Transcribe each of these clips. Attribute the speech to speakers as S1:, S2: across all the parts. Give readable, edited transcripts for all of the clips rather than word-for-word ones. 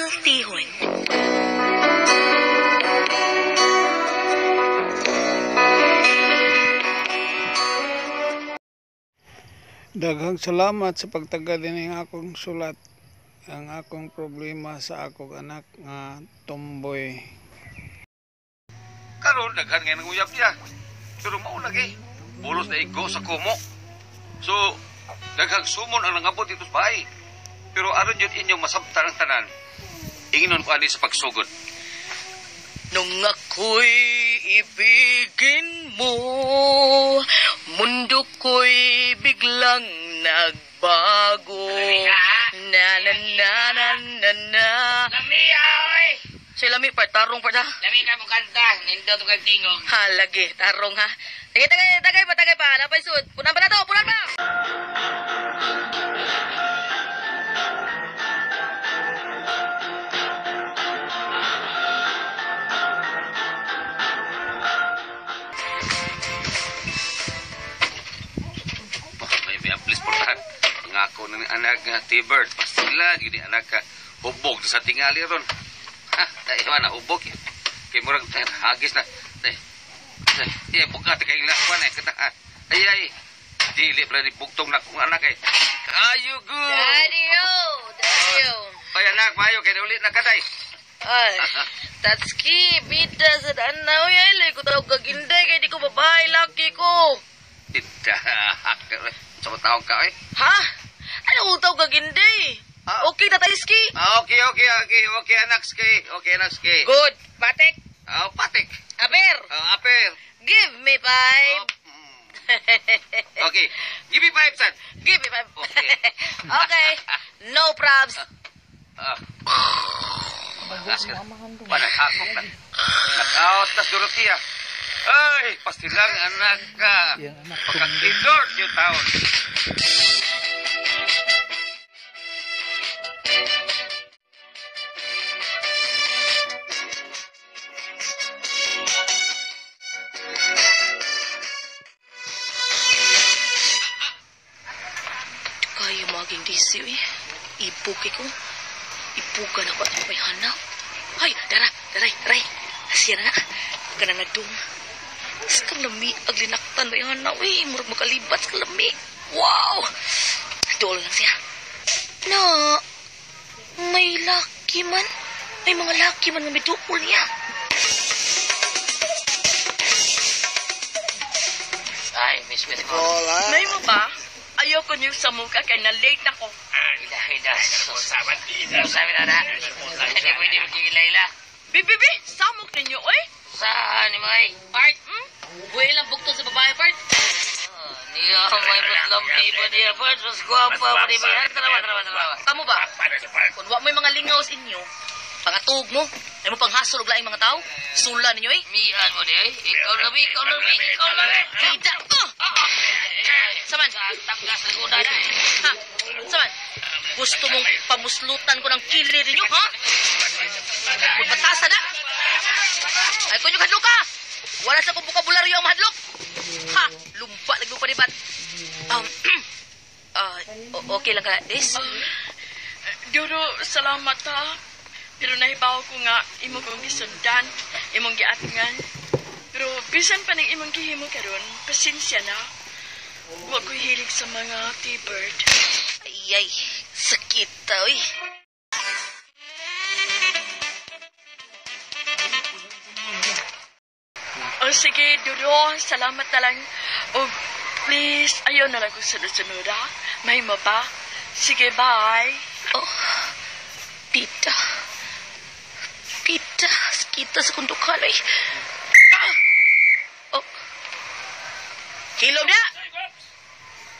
S1: healthyhon.
S2: Daghang salamat sa pagtagad din ng akong sulat. Ang akong problema sa akong anak nga tomboy.
S3: Karon daghan nga nanguyab niya. Pero mao lagi. Bulos na igo sa kumo. So, daghang sumon ang nangabot dito sa bahay. Pero aron yun inyong masabtan ang tanan. Inginon ko ani sa pagsugod.
S1: Nung ako'y ibigin mo, mundo ko'y biglang nagbago. Na na na na na na.
S4: Lami, oy!
S1: Si Lami, tarong pa na.
S4: Lami ka mo kanta, nindo to kang tingog.
S1: Ha, lagi, tarong ha. Tagay pa. Napay sud. Punan pa na to, punan pa!
S3: Please portahan. Ngako na ni anak nga T-Bird. Pastila, gini anak ka. Hubog sa tingali ron. Ha, iwan na hubog. Kaya murag hagis na. Buka kayong lakwan eh. Ay. Dili pala ni bugtong na kong anak eh. Ayo, good.
S1: Daddy-o.
S3: Ay, anak, mayo. Kaya ulit na kaday.
S1: Ay, Tatski, bida sa daan na. Uy, ay, ko tawag kaginday. Kaya di ko babae, laki ko.
S3: Tidak. Sama taong ka eh.
S1: Ha? Ano utaw kaginday? Okay, Tatayski.
S3: Okay, anak ski. Okay, anak ski.
S1: Good. Patek.
S3: Patik.
S1: Aber.
S3: Apel.
S1: Give me five.
S3: Okay. Give me 5, son.
S1: Give me five.
S3: Okay.
S1: Okay. No probs.
S3: Panahakok na. Nakaot na Dorotea. Ay, pastilang anak ka. Pagkakindor yung taon.
S1: Kaya maging disiw eh. Ibuki ko. Ibugan ako at may hanap. Ay, daray. Asya na. Kana nagdung. Sa lami, aglinaktan may hanap eh. Murag makalibat sa lami. Wow! Dool lang siya. No, may laki man. May mga laki man na may duol niya.
S4: Ay, miss ko.
S1: May mo ba? Ayoko niyo sa mukha kaya na-late ako.
S4: Hida. Sabi na. Hindi pwede magkikilala.
S1: Bibi, samok ninyo, oy.
S4: Saan ni May?
S1: Part, buhay lang bukto sa babae, Part.
S4: Niya, may Muslim people niya. Part, mas guwapa mo ni May. Tarawa.
S1: Kamu ba? Kung wa mo mga lingaw sa inyo, pangatog mo, ay mo panghasol og laing mga tao, sula ninyo eh.
S4: Mian mo niya. Ikaw lami.
S1: Tidak. Saman.
S4: Tanggas na gunan.
S1: Ha? Saman. Gusto mong pamuslutan ko ng kilir ninyo, ha? Magpatasa na. Ay, kung yung hadlok ka. Wala sa kong bukabularyo ang mahadlok. Ha? Lumba, nagpapanibat. Okay lang ka, Des?
S5: Duro, salamat ha. Pero nahibaw ko nga, imo kong gisundan, imong giatngan. Pero bisan pa ng imong gihimo karon, pasensya na. Huwag ko'y hilig sa mga T-Bird.
S1: Ay, sakit tao eh.
S5: O sige, Duro, salamat na lang. O please, ayaw na lang kung sunod-sunod ha. May mo pa? Sige, bye.
S1: Oh, Pita, sakita sa kundukan eh. Oh, hilom na!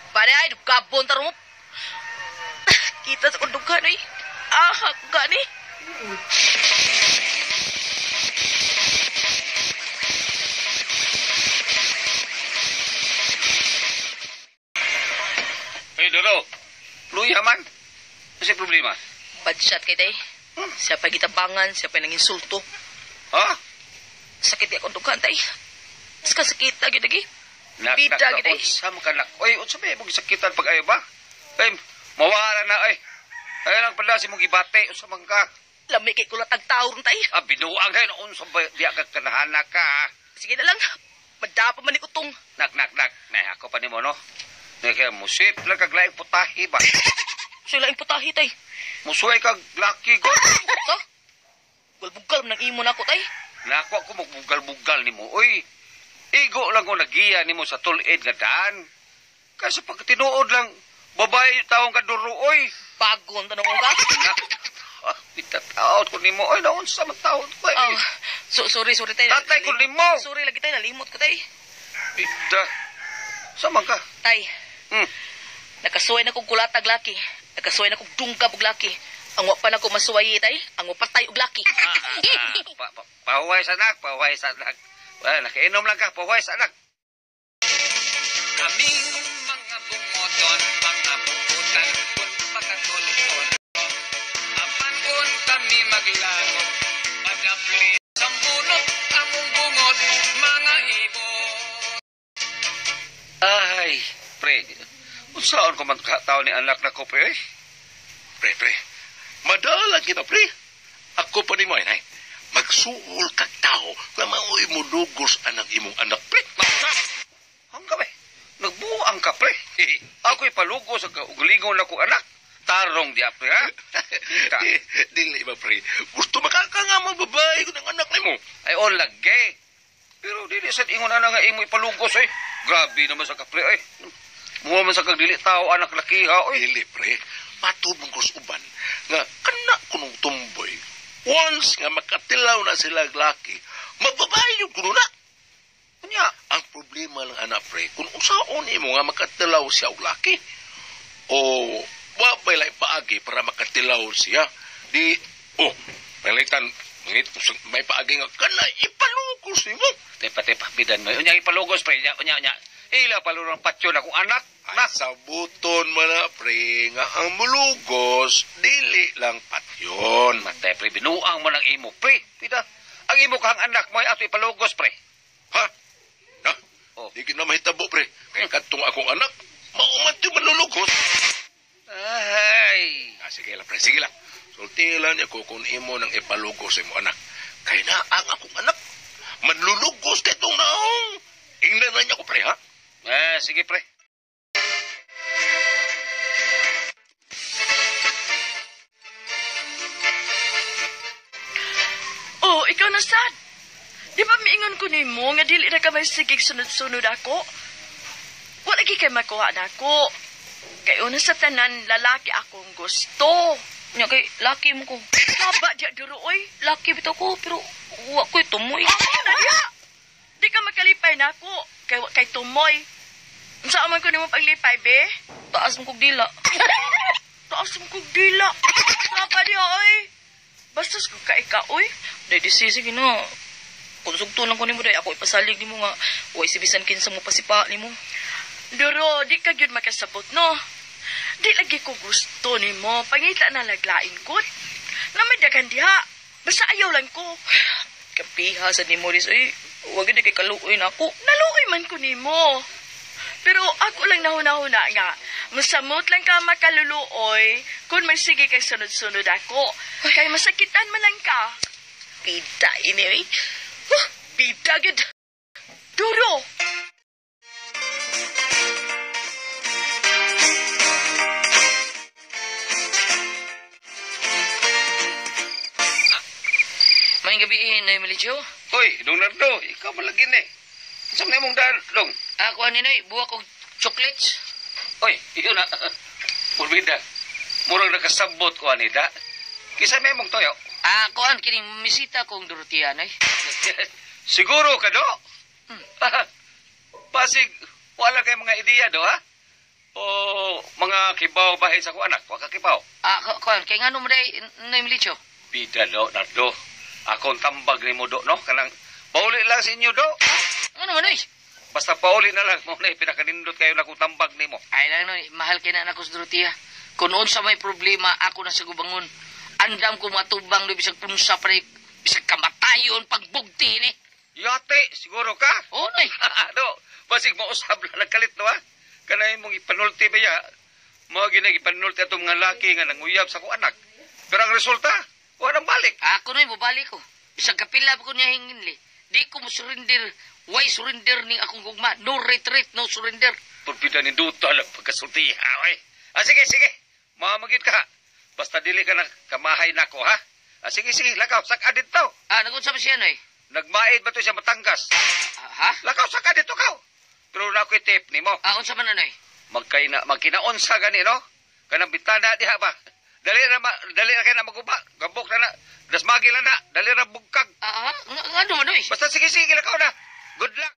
S1: Pare ay, gabon taro mo. Kita sa kundukan eh. Gani.
S3: Hey, Doro. Luya man. Kasi problema.
S1: Bad shot kay tay. Siya pa gitabangan, siya pa nanginsulto.
S3: Ha?
S1: Sakit ya kundukan tay. Sakit lagi lagi. Bida gid ay.
S3: Sama ka nak. Oy, unsa may mong sakitan pag ayo ba? Ay, mawala na ay. Ay lang pala si mong gibate unsa man ka.
S1: Lami kay kulat ang taon tay.
S3: Binuang kayo noon sa diya ka kanahana ka.
S1: Sige na lang. Madapa man ni kutong.
S3: Nak. Nah, ako pa ni mo, no? Kaya musip lang kaglaing putahi ba?
S1: Sila imputahi tay.
S3: Musuay kag laki god.
S1: So? Bulbugal nang imo na ko tay.
S3: Nako ako magbugal-bugal ni mo. Uy, igo lang ko nagiya ni mo sa tulid nga daan. Kasi pag tinuod lang, babae taong kaduro, oy.
S1: Bagon tanong ko ka.
S3: Bitataot ko ni mo. Oy, naon sa magtaot ko eh.
S1: Oh, sorry tay.
S3: Tatay ko ni mo.
S1: Sorry lagi tay, nalimot ko tay.
S3: Bita. Sama ka.
S1: Tay,
S3: Hmm.
S1: nakasuway na kong kulatag laki. Nakasuway na kong dungkab og laki. Ang wa pa na ko masuwayi tay, ang wa patay og laki.
S3: Pahuway sa anak, pahuway sa anak. Well, nakainom lang ka, pahuway sa anak.
S6: Kaming mga bungoton, mga bungutan, kung pagkatulog. Apan kung kami maglagot, padapli sa bunot, among bungot, mga ibon.
S3: Ay, pre. Saan ko magkataon ni anak na ko, pre?
S7: Pre. Madalang kita, pre. Ako pa ni mo, inay. Magsuol kag tao na maoy mo dugos anang imong anak, pre.
S3: Ang gabi. Nagbuang ka, pre. Ako'y palugo sa kaugalingon na kong anak. Tarong di, pre, ha? Kita.
S7: Dili ba, pre? Gusto makakanga babae ko ng anak ni mo.
S3: Ay, on lagi. Pero dili sa ingon na nga imo ipalugos, eh. Grabe naman sa kapre, eh. Mga man sa kagdili tao, anak laki, ha, oy.
S7: Dili, pre. Matubong ko sa uban nga kana kunong tumboy. Once nga makatilaw na sila laki, mababae yung kuno na.
S3: Kunya,
S7: Ang problema lang, anak, pre, kung usaon mo nga makatilaw siya og laki, o wapay lang paagi para makatilaw siya, di, palitan, may paagi nga, kana ipalugos mo.
S3: tepa, bidan mo. Unya ipalugos, pre. Unya. Ila palurang patyo na kong anak.
S7: Ay, sa buton man na, pre, nga ang mulugos, dili lang patyon.
S3: Matay, pre. Binuang mo ng imo, pre. Pida. Ang imo kang anak mo ay ato ipalugos, pre.
S7: Ha? Na?
S3: Oh.
S7: Di na mahitabo, pre. Kaya katong akong anak, maumat yung manlulugos.
S3: Ay.
S7: Sige lang, pre, sige lang. Sultilan niya ko kung imo nang ipalugos sa imo anak. Kaya na ang akong anak, manlulugos ka itong naong. Ingnan na niya ko, pre, ha?
S3: Sige, pre.
S5: Oh, ikaw na sad. Di ba miingon ko ni mo nga dili na ka may sigig sunod-sunod ako? Wala lagi kay makuha na ako. Kay una sa tanan, lalaki akong gusto.
S1: Nya kay laki mo ko.
S5: Haba diya duro, oy.
S1: Laki bitaw ko pero wa ko'y tumoy.
S5: Amo na diya. Di ka makalipay na ako. Kay tumoy. Saan man ko nimo paglipay, be?
S1: Taas mo kog dila.
S5: Taas mo kong dila. Haba diya, oy. Bastos ko ka ika, oy.
S1: Day sige na. Kung sugto lang ko nimo day ako ipasalig nimo nga way sibisan kinsa mo pasipa nimo.
S5: Duro, di ka yun makasabot, no? Di lagi ko gusto ni mo. Pangita na laglain ko. Namadagan diha. Basta ayaw lang ko.
S1: Kapiha sa nimo ris oy. Wa gid kay kaluoy na ako.
S5: Naluoy man ko ni mo. Pero ako lang nahuna-huna nga. Masamot lang ka makaluluoy kung may sige kay sunod-sunod ako. Kaya masakitan man lang ka.
S1: Pida ini oy.
S5: Bida gid. Duro.
S1: Maing gabi Noy Melityo.
S3: Uy, Dong Nardo, ikaw malagin eh. Saan na mong daan, Dong?
S1: Ako ani Noy buwak og chocolates.
S3: Uy, yun na. Pulbida. Murang nakasabot ko, anida. Kisa may mong toyo.
S1: Ako an kining misita kong Dorotea Noy.
S3: Siguro ka, do? Pasig, wala kay mga ideya, do, ha? O mga kibaw bahay sa ko anak, waka kibaw.
S1: Kuan kay ngano mo day Noy Melityo?
S3: Bida, do, Nardo. Akong tambag ni mo, do, no? Kanang, pauli lang sa inyo, do.
S1: Ano man Noy?
S3: Basta pauli na lang mo, na pinakanindot kayo na kung tambag ni mo.
S1: Ay lang Noy, mahal kay na ako sa Dorotea. Kung noon sa may problema, ako na sa gubangon. Andam ko matubang do bisag punsa pa rin, bisag kamatayon pagbugti ni.
S3: Yate, siguro ka?
S1: Oh Noy.
S3: Do, basig mausab lang nagkalit, no, ha? Kanay mong ipanulti ba ya? Mga ginag ipanulti atong mga laki nga nanguyab sa ko anak. Pero ang resulta, Walang balik.
S4: Ako na mabalik ko. Bisag kapila pa ko niya hingin li. Di ko mo surrender. Why surrender ni akong gugma? No retreat, no surrender.
S3: Purbida ni Duto lang pagkasultiha, oy. Sige, sige. Mamagid ka. Basta dili ka na kamahay na ko, ha? Sige, sige. Lakaw, saka dito.
S4: Nagunsa ba siya no eh?
S3: Nagmaid ba to siya Batangas?
S4: Ha?
S3: Lakaw, saka dito ka. Pero na ako'y tip ni mo.
S4: Unsa man ano eh?
S3: Magkinaon sa gani, no? Kanang bitana diha ba? Dali na kayo na maguba. Gambok na. Dasmagi lang na. Dali na bugkag.
S4: Ano man eh?
S3: Basta sige, sige. Lakaw na. Good luck.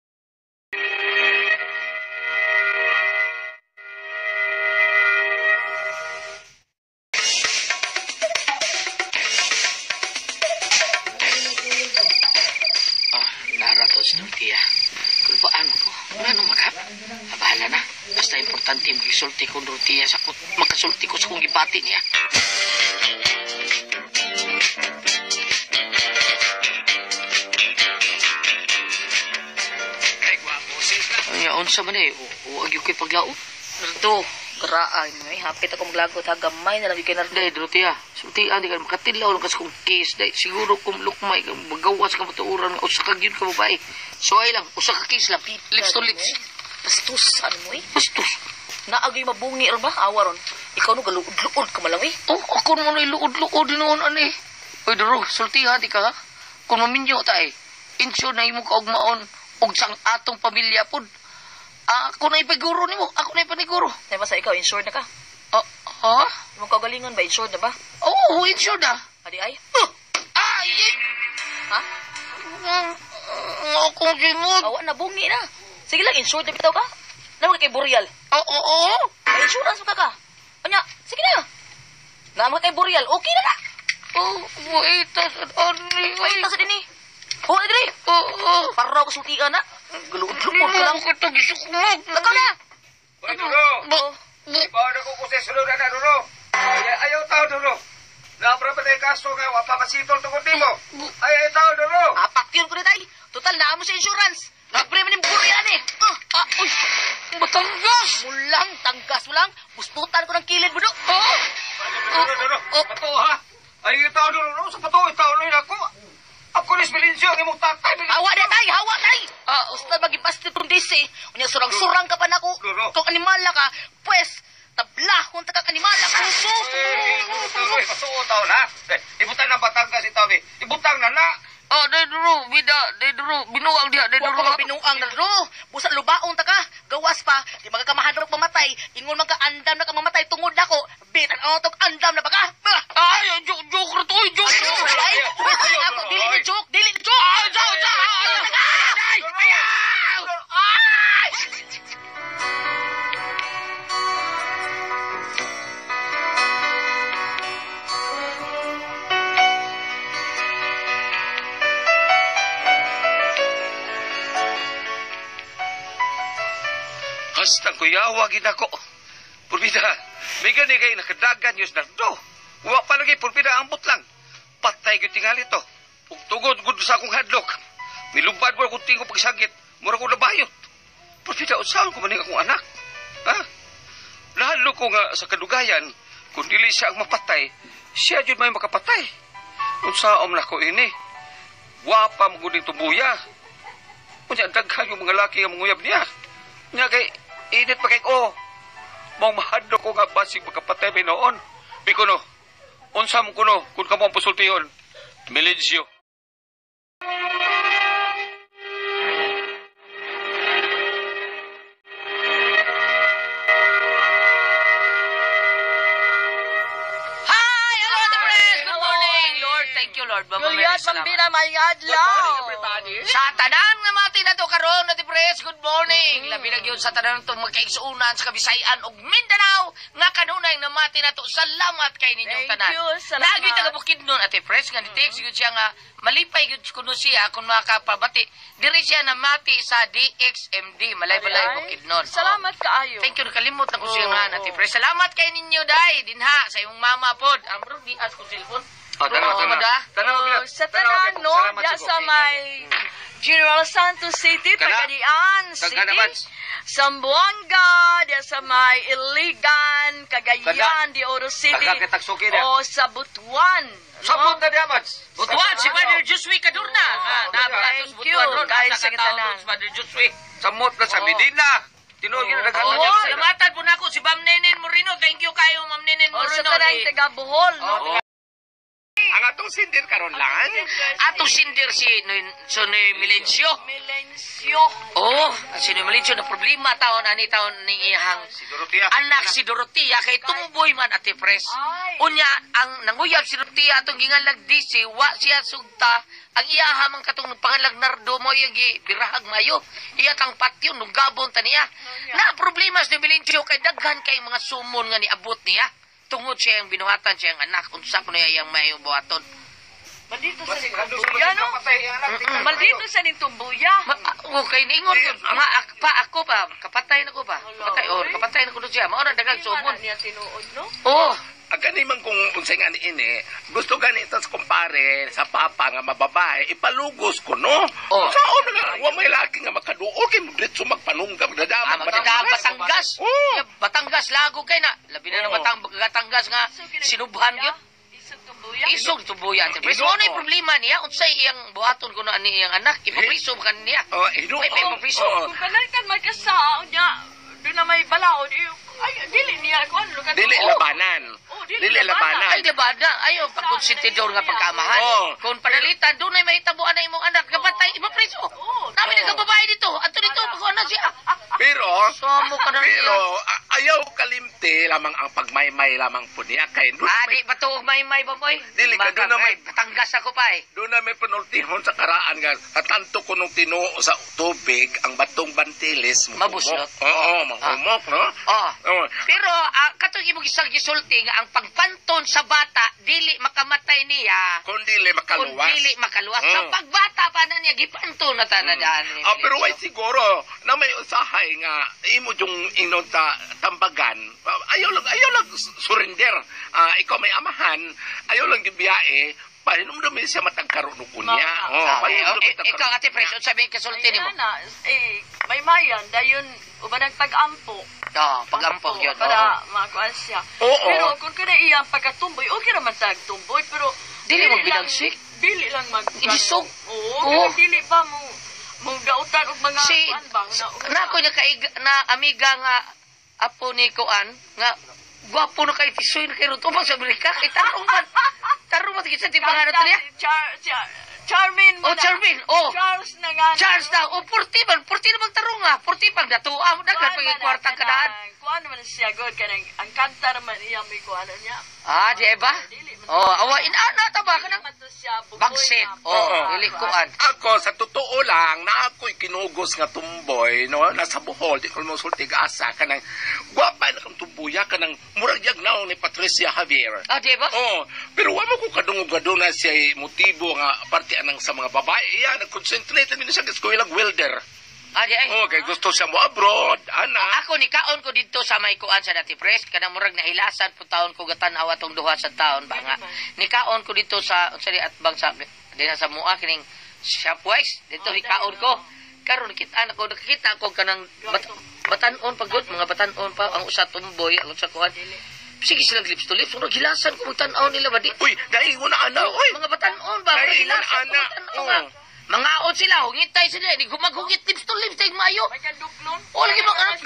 S4: Naratos ng tiya. Kulbaan ko. Ano makap? Bahala na. Basta importante magisulti ko ng tiya sa makasulti ko sa kong ibati niya. Ay, unsa man eh. Huwag yung ko'y paglao.
S1: Nardo, karaan mo hapit ako maglagot ha, gamay na lang yung kinardo.
S4: Day, Dorotea. Sultian, di ka makatilaw lang kasi kong case. Day, siguro kung lukmay, magawas ka matuuran, usa ka yun ka babae. So ay lang, usa ka case lang. Lips to lips.
S1: Bastusan mo
S4: Bastos.
S1: Naagay mabungi ron ba? Awa ron. Ikaw no, galuod-luod ka malawi.
S4: Oh, ako mo na iluod-luod noon, ano eh. Uy, Doro, sultihan, di ka ha? Kung maminyo tayo, insure na imo ka og maon, og sang atong pamilya pod. Ako na ipaguro ni mo. Ako na ipaniguro.
S1: Ay, basta ikaw, insured na ka.
S4: Ha?
S1: Imong kagalingan ba, insured na ba?
S4: Oo, insure na.
S1: Adi ay?
S4: Ay!
S1: Ha?
S4: Akong simod.
S1: Awa na, bungi na. Sige lang, insured na bitaw ka. Naman kay Boreal.
S4: Oo.
S1: May insurance mo ka ka. Anya, sige na. Naman kay Boreal, okay na na.
S4: Oh, wait,
S1: Wait, nasa din eh. Huwag na din.
S4: Oo.
S1: Para ako sultian na. Galuod-luod ka lang.
S4: Ko ito, gisukmag.
S1: Lakaw na.
S3: Oy, Duro. Ibaw na ko kasi sunod na, Duro. Ayaw tao, Duro. Napra pa tayo kaso nga, wapapasitol tungkol di mo. Ayaw tao, Duro.
S1: Apak yun ko na tayo. Total, naamo sa insurance. Libre man yung Boreal eh.
S4: Uy, Batangas.
S1: Mulang, tanggas mo lang. Bustutan ko ng kilid mo do.
S3: Duro. Pato, ha? Ayaw tao, Duro. Sa pato, itaw na yun ako. Ako ni Spilinsyo, ang imong tatay.
S1: Hawa na tayo, hawa tayo. Ustad magipasti itong disi. Unya surang-surang ka pa na ko.
S3: Duro.
S1: Kung animala ka, pues, tablahon ta kang animala ka.
S3: Pasuo tao na. Ibutang na Batangas itaw ni. Ibutang na na.
S4: Day Duro, binuang diha, Day
S1: Huwag
S4: Duro.
S1: ka binuang na ro. Busa lubaong ta ka. Gawas pa. Di magkakamahadrok mamatay. Ingon man ka andam na ka mamatay tungod na ko. Bitan ang otog andam na ba ka?
S4: Ay, joke na to, joke.
S1: Ay, ako, dili na joke. Dili na joke.
S3: Hastang kuyawa gid ako. Purbida, may gani kay nakadagan yus na do. Wa pa lagi purbida ambot lang. Patay gyud tingali to. Ug tugod gud sa akong hadlok. Milubad ko akong tingo pagsagit. Mura ko nabayot. Purbida, usaon ko maning akong anak. Ha? Lahadlo ko nga sa kadugayan, kung dili siya ang mapatay, siya jud may makapatay. Unsaon na ko ini? Wa pa mo gud tubuya. Unya daghan yung mga laki ang manguyab niya. Nya kay init pa kay ko. Mong mahadlo ko nga basig magkapatay may noon. Bikono, unsa mo kuno kung kamo ang pasultiyon? Melencio.
S4: Hi, hello, the press. Good morning, Lord. Thank you, Lord.
S5: Juliet, Bambina, mayad lang.
S4: Sa tanan nga mati na to karon na press, good morning. Labi na gyud sa tanan to magkaigsuunan sa Kabisayan ug Mindanao nga kanunay na mati na to. Salamat kay ninyong
S5: Thank
S4: tanan.
S5: you, salamat.
S4: Lagi taga Bukidnon ate press nga text gyud siya nga malipay gyud kuno siya kung makapabati. Diri siya na mati sa DXMD Malay-Balay Bukidnon.
S5: Salamat kaayo.
S4: Thank you, kalimot na ko siya nga ate press. Salamat kay ninyo day dinha sa imong mama pod. Amro di as ko cellphone.
S3: tanaw, tanaw.
S4: Mada?
S3: Tanaw,
S5: Oh, sa tanan, no? Diya sa may General Santos City,
S3: Kana?
S5: Pagadian
S3: Kana,
S5: City.
S3: Mads?
S5: Sambuanga, diya sa may Iligan, Cagayan,
S3: Kana?
S5: di Oro City.
S3: Tagkakitagsuki na.
S5: O sa Butuan.
S3: Sabot na diya, Mads.
S4: Butuan, si Brother Joshua Kadurna.
S5: Thank you, guys, sa kitanan.
S4: Brother Joshua.
S3: Samot na sa Medina. Tinuod yun,
S4: Oo, salamatan po na ako si Ma'am Nenen Moreno. Thank you kayo, Ma'am Nenen
S5: O sa
S4: Moreno.
S5: tanang taga Bohol, no?
S7: Ang atong sindir karon lang.
S4: Atong sindir si Milencio.
S5: Milencio.
S4: Oo, si Milencio na problema taon ni iyahang
S3: Si Dorotea.
S4: anak si Dorotea kay tumuboy man ate pres.
S5: Ay.
S4: Unya ang nanguyab si Dorotea atong gingalag si wa siya sugta ang iyaha man katong pangalag Nardo mo yung birahag mayo. Iya tang patio nung gabon ta niya. Na problema si Milencio kay daghan kay mga sumon nga niabot niya. Tungod siya ang binuhatan siya ang anak unsa ko na iyang mayo buhaton.
S5: Maldito sa ning tumbuya, no? Maldito sa ning tumbuya.
S4: Okay, niingon ko. Ako pa. Kapatay na ko pa. Kapatay na ko doon siya. Mauna dagang sumon.
S5: Niya tinuod, no?
S4: Oo.
S7: Agani man kung unsay nga ini, gusto ganito sa kumpare sa papa nga mababae, ipalugos ko no.
S4: Oh.
S7: Saan nga wa may laki nga makaduo kay diretso magpanunggam dadama.
S4: Batangas.
S7: Oh.
S4: Batangas lago kay na. Labi na Batangas nga sinubhan gyud.
S5: Isog tumbuya.
S4: Isog tubuyan. Pero mo na problema niya unsay iyang buhaton kuno ani iyang anak. Ipapriso kan niya.
S7: Oh, hido.
S4: May ipapriso.
S5: Kung kanal kan magkasa, niya, doon na may balaod, ay, dili niya, kung ano, lukan.
S7: Dili labanan.
S5: Oh,
S7: Dili labanan.
S4: Ay, di ba? Ayaw pagkonsentidor nga pagkamahan.
S7: Oo.
S4: Kung panalitan, doon ay mahitabuan na imong anak. Kapatay, ipapriso. Namin nagkababae dito. Ato dito, magkuhan siya.
S7: Pero
S4: Somo ka na
S7: pero ayaw kalimte lamang ang pagmaymay lamang po niya kay doon
S4: Di ba to may ba boy?
S7: Dili ka, doon na may-
S4: Batangas ako pa eh.
S7: doon na may penultihon sa karaan nga katanto ko nung tinuo sa tubig ang batong bantilis
S4: Mabuslot.
S7: Oo, mahumok, no?
S4: Oh.
S7: Oo.
S4: Pero katong imong isang gisulti nga ang pagpanton sa bata dili makamatay niya.
S7: Kung dili
S4: Kung
S7: makaluwas.
S4: dili makaluwas. Sa
S7: Mm.
S4: pagbata pa na niya gipanton na tanadaan.
S7: Pero ay siguro na may usahay nga imo yung inon tambagan. Ayaw lang surrender. Ikaw may amahan, ayaw lang gibiyae. Pahinom naman siya matagkaroon ko niya.
S4: Ikaw ate Pres, sabi kasulti
S5: Ay,
S4: nimo.
S5: ana, may mayan, dayon, uban nagpag-ampo.
S4: Pag-ampog yun.
S5: Para makuha siya.
S7: Oo.
S5: Pero kung kada iyang pagkatumboy, okay naman tagtumboy, pero
S4: Dili mo
S5: lang-
S4: binagsik?
S5: Dili lang mag...
S4: Inisog?
S5: Oo,
S4: Oo.
S5: pero dili pa mo dautan og mga
S4: Si
S5: kuan bang
S4: na ko na amiga nga apo ni Kuan nga gwapo na kay tisoy na kay Rutubang sa Amerika kay tarong man kita ti pangalan to niya.
S5: Charmin
S4: Oh, Charmin. Oh.
S5: Charles na nga.
S4: Charles daw. Oh, 40 na magtarong nga. 40 pag natuwa mo daghan pag kwartang kadaan.
S5: Kuan man siya god kanang ang kanta man iya may kuan niya.
S4: Di ba? Oh, awain ana ta ba kanang bagset. Oh, dili Kuan.
S7: Ako, sa totoo lang, na ako'y kinugos nga tumboy, no? Nasa Bohol, di ko mo sulti asa, kanang, gwapa na kang tumbuya, kanang, murag yagnaw ni Patricia Javier.
S4: Di ba?
S7: Oh, pero wala ko kadungog-gado na siya motibo nga parte anang sa mga babae. Iya, nag-concentrate na siya kasi ilang welder.
S4: Di ay.
S7: Oh, kay gusto siya mo abroad, ana.
S4: Ako ni kaon ko dito sa may Kuan sa dati pres kanang murag nahilasan po taon ko gatan-aw atong duha sa taon ba nga. Ni kaon ko dito sa at bang sa dinha sa mua kining Shopwise dito ni kaon ko. Karon nakita ko kanang batan-on pagod mga batan-on pa ang usa tumboy ang usa Kuan. Sige silang lips to lips. Unang gilasan ko magtanaw nila ba di?
S7: Uy, dahil mo na ana, uy.
S4: Mga batan-on ba? Mga
S7: Dahil mo na
S4: gilasan
S7: ana.
S4: ko magtanaw. Mangaon sila, hungitay sila. Di gumaghungit lips to lips. Dahil mayo.
S5: May kanduklon.
S4: O, lagi mga anak.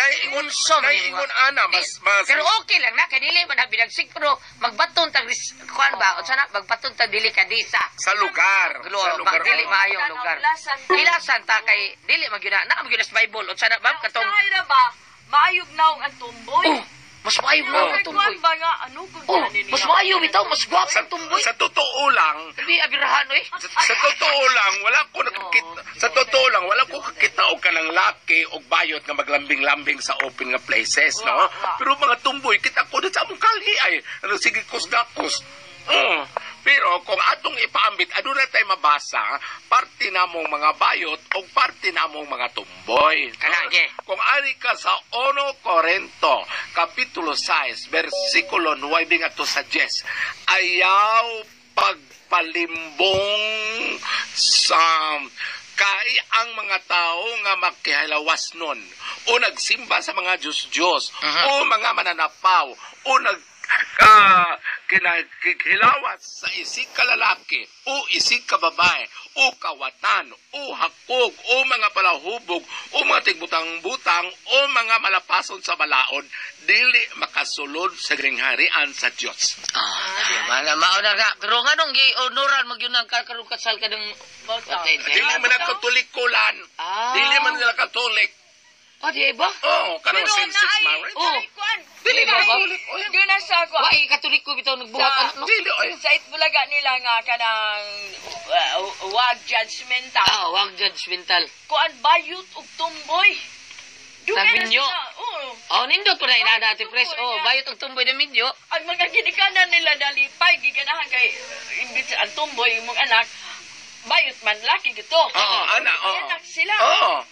S7: Naiingon ana, mas.
S4: Pero okay lang na. Kaya dili man na binagsik. Pero magbaton tag kuhan ba? O sana, magbaton tag dili kadisa.
S7: Sa lugar.
S4: Dili maayong lugar. Ilasan ta kay dili magyuna. Na magyuna sa Bible. O sana, ma'am, katong.
S5: Sa ira ba? Maayog naong ang tumboy.
S4: Oh, mas maayong na ang tumboy.
S5: Kuan ba nga ano kung
S4: Oh, mas maayong bitaw. Mas gwap ang tumboy.
S7: Sa totoo lang,
S4: Hindi abirahan eh.
S7: sa totoo lang, wala ko nakakita. Sa totoo lang, wala ko kakita og kanang laki og bayot nga maglambing-lambing sa open nga places, no? Pero mga tumboy, kita ko na sa among kali ay. Ano, sige, kusdakos. Pero kung atong ipaambit, aduna tayo mabasa, parte namong mga bayot o parte namong mga tumboy.
S4: Kanage.
S7: Kung ari ka sa 1 Corinto, Kapitulo 6, versikulo 9 nga to sa 10, ayaw pagpalimbong sa kay ang mga tao nga makihilawas nun o nagsimba sa mga Diyos-Diyos o mga mananapaw o kinahilawas sa isig ka lalaki o isig ka babae o kawatan o hakog o mga palahubog o mga tigbutang-butang o mga malapason sa balaod dili makasulod sa gringharian sa Diyos.
S4: Mauna ka. Pero nga nung gi-honoran mag yun ang karong kasal ka ng...
S7: Dili man na katolikulan. Dili man nila katolik.
S4: Di ba?
S7: Oo, karong same-sex marriage.
S4: Oh.
S7: Dili
S4: ba?
S7: ba?
S5: Doon na sa ako.
S4: Wai, katolik ko bitaw nagbuhat. Ano?
S7: Dili, ay.
S5: Sa Itbulaga nila nga kanang wag judgmental.
S4: Wag judgmental.
S5: Kuan bayot ug tumboy.
S4: Sa minyo?
S5: Oo.
S4: Nindot po na inadati, pres. Bayot og tumboy na minyo.
S5: Ang mga ginikanan nila dalipay, giganahan kay imbit ang tumboy, mong anak, bayot man laki gito.
S7: Anak.
S5: Anak sila.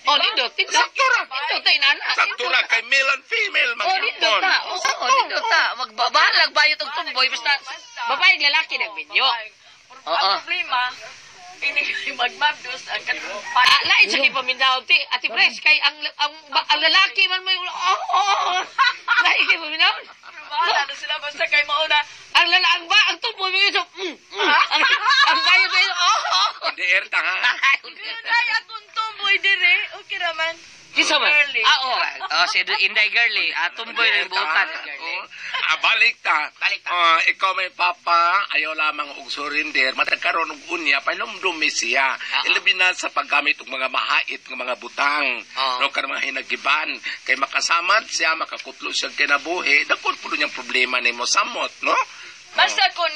S4: Nindot.
S7: Sakto ra.
S4: Nindot tayo nana.
S7: Sakto ra kay male and female.
S4: Nindot ta. Nindot ta. Magbabalag bayot og tumboy. Basta babae lalaki nagminyo.
S5: Ang problema, ini magmabdos ang katupan.
S4: Lain sa kipamindaw ti ati pres kay ang lalaki man may lain kay pamindaw.
S5: Bahala na sila basta kay mauna.
S4: Ang tumboy mo yun. Ang bayot mo yun.
S7: Hindi erta ha.
S5: Ay, atong tumboy dire. Okay raman.
S4: Kisa man?
S5: Girly.
S4: Si Inday Girly. Tumboy na yung buutan.
S7: Balik ta. Ikaw may papa, ayaw lamang og surinder, matagkaroon og unya, palumdumi siya. Ilabi na sa paggamit og mga mahait ng mga butang. No, karang mga hinagiban. Kay makasamad siya, makakutlo siya kinabuhi, dakon po niyang problema ni mo samot, no?
S5: Basta kung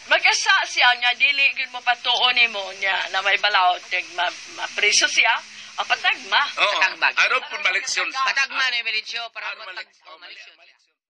S5: magkasa siya niya, dili gud mo patuon nimo niya na may balaod, mapriso siya, patagma.
S7: Araw po maliksyon.
S4: Patagma na yung militsyo para
S7: Ano
S4: maliksyon.